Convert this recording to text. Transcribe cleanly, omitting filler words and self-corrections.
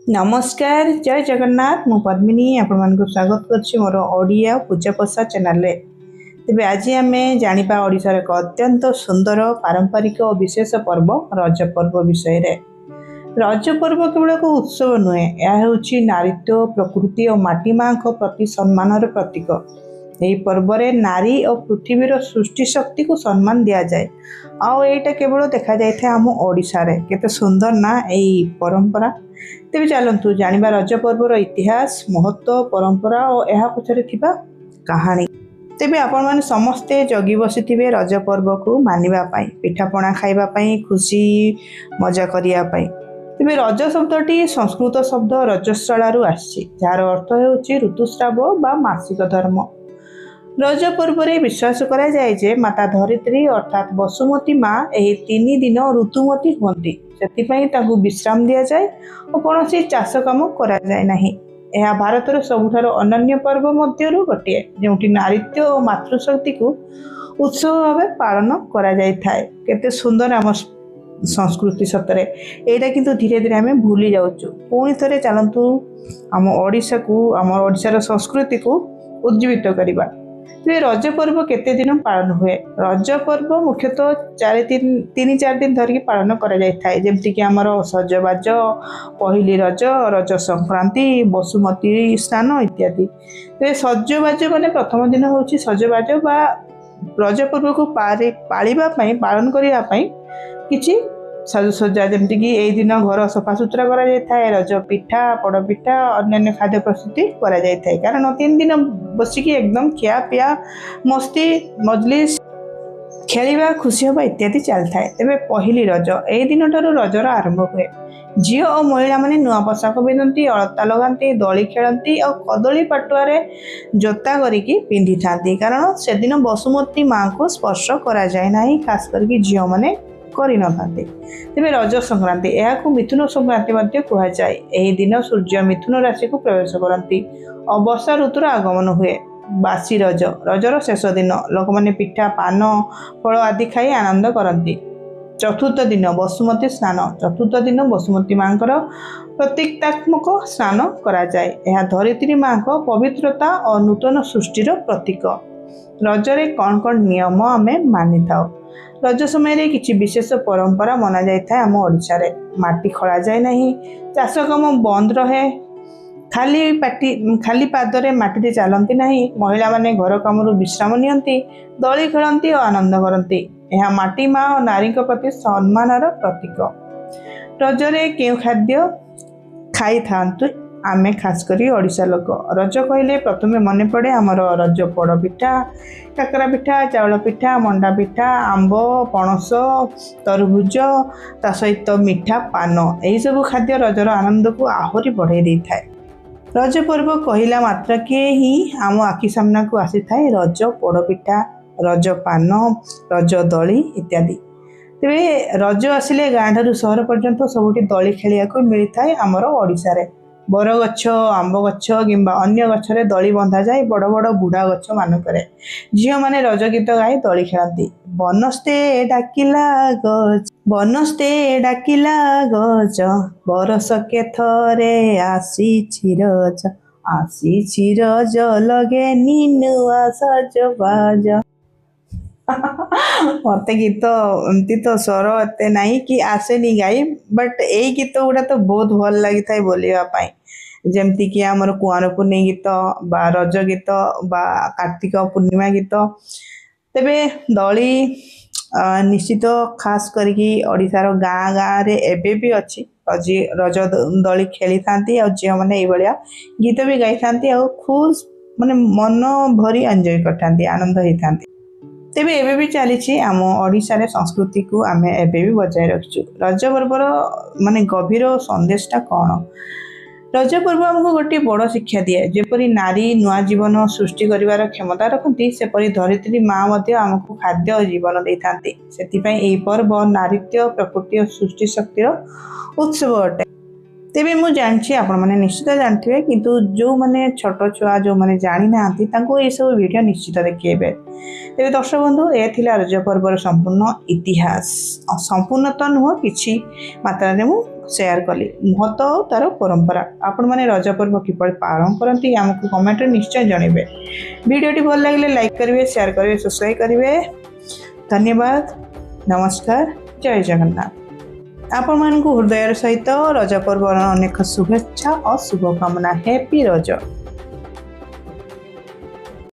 नमस्कार जय जगन्नाथ मु पद्मिनी आपण स्वागत करछि मोर ओडिया पूजा पसा चैनल रे। तेबे आज आमे जानिबा ओडिसा रे एक अत्यंत सुंदर पारंपरिक और विशेष पर्व रज पर्व विषय रे। रज पर्व केवल एक उत्सव नुहे, यह होछि नारीत्व प्रकृति और माटी माँ को प्रति सम्मान प्रतीक। यही पर्व रे नारी और पृथ्वीर सृष्टि शक्ति को सम्मान दिया जाए। आउ एटा केवल देखा जाए आम ओडिशा रे। केते सुंदर ना यही परंपरा। तेबे चलतु जानिबा रज पर्वर इतिहास महत्व परंपरा और यह पछरे थिबा कहानी। तेबे आपण माने समस्ते जगी बसिथिबे रज पर्व को मानिबा पई, पिठापଣା खाइबा पई, खुशी मजा करिया पई। तेबे रज शब्दटी संस्कृत शब्द रजस्वला रु आछि, जार अर्थ हेउछि ऋतुस्राव बा मासिक धर्म। रज पर्व रे विश्वास करा जाए जे माता धरित्री अर्थात बसुमती माँ एही 3 दिन ऋतुमती हुंती, सेतिपई ताकू विश्राम दिया जाए और कौनसी चाष काम करा जाए नहीं। यह भारतर सबुठार अनन्य पर्व मध्यरु गोटे, जोंटी नारीत्व और मातृशक्ति को उत्सव भाव पालन करा जाय थाए। केते सुंदर आम संस्कृति सतरे एटा किंतु धीरे धीरे आमे भूली जाउछु। पुणी थरे चलंतु आम ओडिसा को, आम ओडिसार संस्कृति को उज्जीवित करिबा। रज पर्व केते दिन पालन हुए? रज पर्व मुख्यतः 3-4 दिन धरिकी पालन करा जाय थाए, जेमति कि हमर सजबाज, पहिली रज, रज संक्रांति, बसुमती स्नान इत्यादि। ते सजबाज माने प्रथम दिन होछि सजबाज बा रज पर्व को पालिबा पई, पालन करिया पई किछि साजसज्जा, जमती कि यही दिन घर सफा सुतरा करा जाय थाए। रज पिठा पड़ पिठा अन्य खाद्य प्रस्तुति करा जाय थाए, कारण 3 दिन बसिकी एकदम खिया पिया मस्ती मजलिस खेलिबा खुशी होबा इत्यादि चल थाए। तेबे पहिली रज एही दिन ठारू रजर आरंभ हुए। झील और महिला माने नुआ पोशाक पिंधती, अलता लगाती, दली खेलती और कदली पाटुआरे जोता करिकी पिंधि थांती, कारण से दिन बसुमती माँ को स्पर्श करा जाए नाही, खास करके झील माने करि न थांते। तेबे रज संक्रांति यह मिथुन संक्रांति मध्य कहा जाए। यही दिन सूर्य मिथुन राशि को प्रवेश करती और वर्षा ऋतुर आगमन हुए। बासी रज रजर शेष दिन लोक माने पिठा पान फल आदि खाई आनंद करती। चतुर्थ दिन बसुमती स्नान, चतुर्थ दिन बसुमती माँ प्रतीकात्मक स्नान करा जाए। यह धरित्री माँ को पवित्रता और नूतन सृष्टिर प्रतीक। रजरे कौन कौन नियम आमे मानि थाउ? रज समय रे किछि विशेष परंपरा मना जाय थाए। आम ओडिसा रे माटी खळा जाय नहीं, चाष काम बंद रहे, खाली पादरे माटी रे चलती नहीं। महिला माने घर कामरू विश्राम नियंती, दली खेलती और आनंद करती। यह माटी माँ और नारी प्रति सम्मानर प्रतीक। रजरे केउ खाद्य खाई थांतु आमे खास करी ओडिसा लोक? रज कहले प्रथमे मने पड़े आमर रज पड़ पिठा, काकरा पिठा, चाउल पिठा, मंडा पिठा, आंब, पणस, तरभुज, ता सहित मिठा पान, यही सब खाद्य रजर आनंद को आहुरी बढ़ाई दे थाए। रज पर्व कहला मात्र के ही आम आखि सामना को आसी थाए रज पड़ पिठा, रज पान, रज दली इत्यादि। तेबे रज आसिले गाँ ठारू सहर पर्यंत सबुठी दली खेलिया को मिलता है आमर ओडिसा रे। बर गछ, आंब गछ किंबा अन्य गछरे दली बंधा जाए बड़ बड़ बुढ़ा गछ मानकरे। झील माने रज गीत गाई दली खेलती। बनस्ते डाकिला गज, बनस्ते डाकिला गज, बरसके थरे आसीछि रज, आसीछि रज लगे नुआ सजबाज। मत गीत एमती तो स्वर एते नहीं कि आसेनी गाई, बट यही गीत गुड़ा तो बहुत भल लगी था बोलवाई, जमती कि आमर कुआर पुन्नी गीत बा रज गीत बा कार्तिक पूर्णिमा गीत। तेबे दली निश्चित खास करके ओडिशार गाँ गाँ रे एबे भी अच्छी रज दली खेली थांती और झील मैंने ये गीत भी गाई थांती और खुश माने मन भरी एंजॉय करथांती, आनंद होता। तेबे एबे भी चली आम ओडिशा रे संस्कृति को आमे एबे भी बजाय रखिछु। रज पर्वर माने गभीर संदेशटा कौन? रज पर्व आमको गोटे बड़ शिक्षा दिए, जेपरी नारी नुआ जीवन सृष्टि करिवार क्षमता रखती, सेपरी धरित्री माँ मध्य आमको खाद्य और जीवन दे थांती। सेतिपई एही पर्व नारीत्व प्रकृति और सृष्टि शक्तिर उत्सव अटे। तेबे मु जानछि आपण माने निश्चित जानथिबे, किंतु जो माने छोट छुआ जो माने जानि नांती तांको ए सब वीडियो निश्चित देखिबे। तेबे दर्शक बंधु ए थिला रज पर्वर संपूर्ण इतिहास। संपूर्ण तो नुह, किछि मात्रा रे मु ସେୟାର କଲି ମହତ୍ଵ ଆଉ ତାର ପରମ୍ପରା। ଆପଣମାନେ ରଜ ପର୍ବ କିପରି ପାଳନ କରନ୍ତି ଆମକୁ କମେଣ୍ଟରେ ନିଶ୍ଚୟ ଜଣାଇବେ। ଭିଡ଼ିଓଟି ଭଲ ଲାଗିଲେ ଲାଇକ୍ କରିବେ, ସେୟାର କରିବେ, ସବସ୍କ୍ରାଇବ୍ କରିବେ। ଧନ୍ୟବାଦ, ନମସ୍କାର, ଜୟ ଜଗନ୍ନାଥ। ଆପଣମାନଙ୍କୁ ହୃଦୟର ସହିତ ରଜ ପର୍ବର ଅନେକ ଶୁଭେଚ୍ଛା ଓ ଶୁଭକାମନା। ହ୍ୟାପି ରଜ।